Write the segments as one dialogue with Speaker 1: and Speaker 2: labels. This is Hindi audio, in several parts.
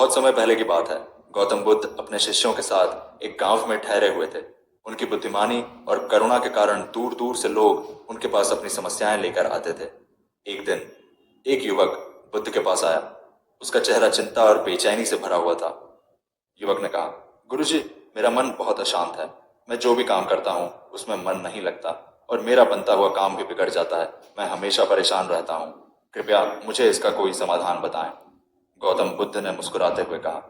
Speaker 1: बहुत समय पहले की बात है। गौतम बुद्ध अपने शिष्यों के साथ एक गांव में ठहरे हुए थे। उनकी बुद्धिमानी और करुणा के कारण दूर दूर से लोग उनके पास अपनी समस्याएं लेकर आते थे। एक दिन एक युवक बुद्ध के पास आया। उसका चेहरा चिंता और बेचैनी से भरा हुआ था। युवक ने कहा, गुरुजी, मेरा मन बहुत अशांत है। मैं जो भी काम करता हूँ उसमें मन नहीं लगता और मेरा बनता हुआ काम भी बिगड़ जाता है। मैं हमेशा परेशान रहता हूँ। कृपया मुझे इसका कोई समाधान बताएं। गौतम बुद्ध ने मुस्कुराते हुए कहा,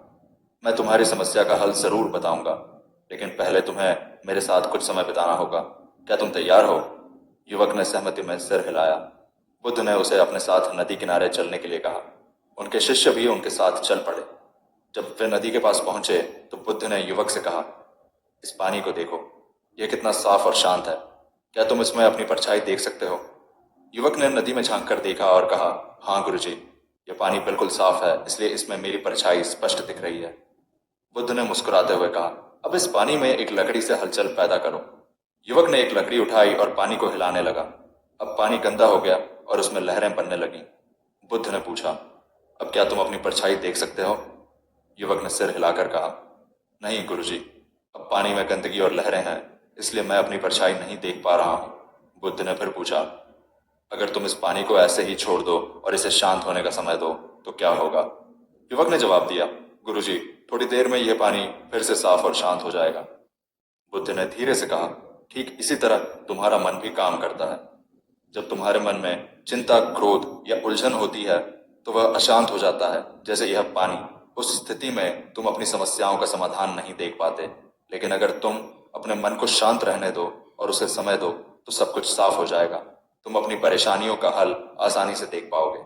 Speaker 1: मैं तुम्हारी समस्या का हल जरूर बताऊंगा, लेकिन पहले तुम्हें मेरे साथ कुछ समय बिताना होगा। क्या तुम तैयार हो? युवक ने सहमति में सिर हिलाया। बुद्ध ने उसे अपने साथ नदी किनारे चलने के लिए कहा। उनके शिष्य भी उनके साथ चल पड़े। जब वे नदी के पास पहुंचे तो बुद्ध ने युवक से कहा, इस पानी को देखो, यह कितना साफ और शांत है। क्या तुम इसमें अपनी परछाई देख सकते हो? युवक ने नदी में झांक कर देखा और कहा, हाँ गुरुजी, यह पानी बिल्कुल साफ है, इसलिए इसमें मेरी परछाई स्पष्ट दिख रही है। बुद्ध ने मुस्कुराते हुए कहा, अब इस पानी में एक लकड़ी से हलचल पैदा करो। युवक ने एक लकड़ी उठाई और पानी को हिलाने लगा। अब पानी गंदा हो गया और उसमें लहरें बनने लगीं। बुद्ध ने पूछा, अब क्या तुम अपनी परछाई देख सकते हो? युवक ने सिर हिलाकर कहा, नहीं गुरुजी, अब पानी में गंदगी और लहरें हैं, इसलिए मैं अपनी परछाई नहीं देख पा रहा हूं। बुद्ध ने फिर पूछा, अगर तुम इस पानी को ऐसे ही छोड़ दो और इसे शांत होने का समय दो तो क्या होगा? युवक ने जवाब दिया, गुरुजी, थोड़ी देर में यह पानी फिर से साफ और शांत हो जाएगा। बुद्ध ने धीरे से कहा, ठीक इसी तरह तुम्हारा मन भी काम करता है। जब तुम्हारे मन में चिंता, क्रोध या उलझन होती है तो वह अशांत हो जाता है, जैसे यह पानी। उस स्थिति में तुम अपनी समस्याओं का समाधान नहीं देख पाते, लेकिन अगर तुम अपने मन को शांत रहने दो और उसे समय दो तो सब कुछ साफ हो जाएगा। तुम अपनी परेशानियों का हल आसानी से देख पाओगे।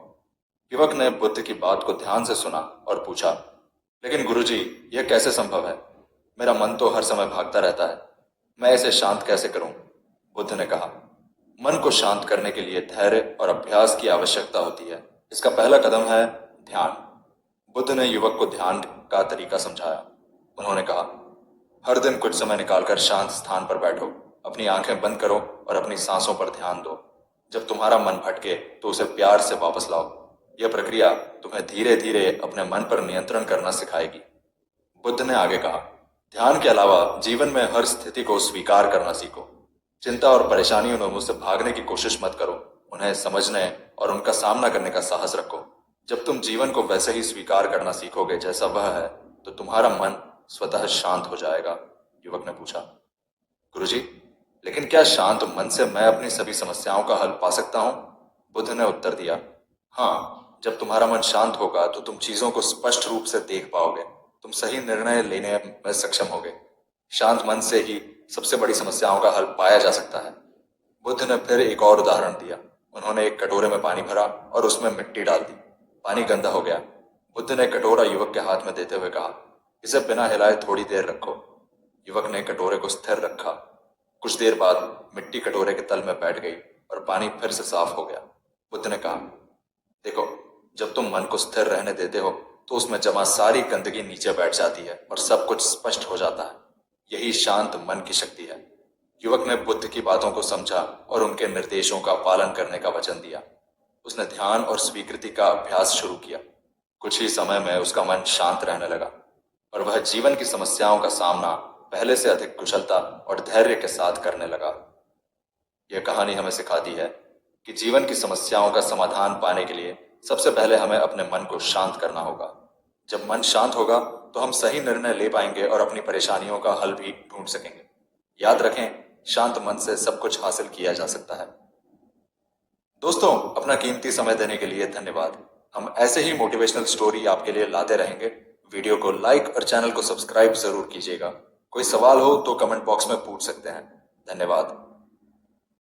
Speaker 1: युवक ने बुद्ध की बात को ध्यान से सुना और पूछा, लेकिन गुरुजी, यह कैसे संभव है? मेरा मन तो हर समय भागता रहता है। मैं इसे शांत कैसे करूं? बुद्ध ने कहा, मन को शांत करने के लिए धैर्य और अभ्यास की आवश्यकता होती है। इसका पहला कदम है ध्यान। बुद्ध ने युवक को ध्यान का तरीका समझाया। उन्होंने कहा, हर दिन कुछ समय निकालकर शांत स्थान पर बैठो, अपनी आंखें बंद करो और अपनी सांसों पर ध्यान दो। जब तुम्हारा मन भटके तो उसे प्यार से वापस लाओ। यह प्रक्रिया तुम्हें धीरे धीरे अपने मन पर नियंत्रण करना सिखाएगी। बुद्ध ने आगे कहा, ध्यान के अलावा जीवन में हर स्थिति को स्वीकार करना सीखो। चिंता और परेशानियों में मुझसे भागने की कोशिश मत करो, उन्हें समझने और उनका सामना करने का साहस रखो। जब तुम जीवन को वैसे ही स्वीकार करना सीखोगे जैसा वह है तो तुम्हारा मन स्वतः शांत हो जाएगा। युवक ने पूछा, गुरुजी, लेकिन क्या शांत मन से मैं अपनी सभी समस्याओं का हल पा सकता हूं? बुद्ध ने उत्तर दिया, हाँ, जब तुम्हारा मन शांत होगा तो तुम चीजों को स्पष्ट रूप से देख पाओगे। तुम सही निर्णय लेने में सक्षम होगे। शांत मन से ही सबसे बड़ी समस्याओं का हल पाया जा सकता है। बुद्ध ने फिर एक और उदाहरण दिया। उन्होंने एक कटोरे में पानी भरा और उसमें मिट्टी डाल दी। पानी गंदा हो गया। बुद्ध ने कटोरा युवक के हाथ में देते हुए कहा, इसे बिना हिलाए थोड़ी देर रखो। युवक ने कटोरे को स्थिर रखा। कुछ देर बाद मिट्टी कटोरे के तल में बैठ गई और पानी फिर से साफ हो गया। बुद्ध ने कहा, देखो, जब तुम मन को स्थिर रहने देते हो तो उसमें जमा सारी गंदगी नीचे बैठ जाती है और सब कुछ स्पष्ट हो जाता है। यही शांत मन की शक्ति है। युवक ने बुद्ध की बातों को समझा और उनके निर्देशों का पालन करने का वचन दिया। उसने ध्यान और स्वीकृति का अभ्यास शुरू किया। कुछ ही समय में उसका मन शांत रहने लगा और वह जीवन की समस्याओं का सामना पहले से अधिक कुशलता और धैर्य के साथ करने लगा। यह कहानी हमें सिखाती है कि जीवन की समस्याओं का समाधान पाने के लिए सबसे पहले हमें अपने मन को शांत करना होगा। जब मन शांत होगा तो हम सही निर्णय ले पाएंगे और अपनी परेशानियों का हल भी ढूंढ सकेंगे। याद रखें, शांत मन से सब कुछ हासिल किया जा सकता है। दोस्तों, अपना कीमती समय देने के लिए धन्यवाद। हम ऐसे ही मोटिवेशनल स्टोरी आपके लिए लाते रहेंगे। वीडियो को लाइक और चैनल को सब्सक्राइब जरूर कीजिएगा। कोई सवाल हो तो कमेंट बॉक्स में पूछ सकते हैं। धन्यवाद।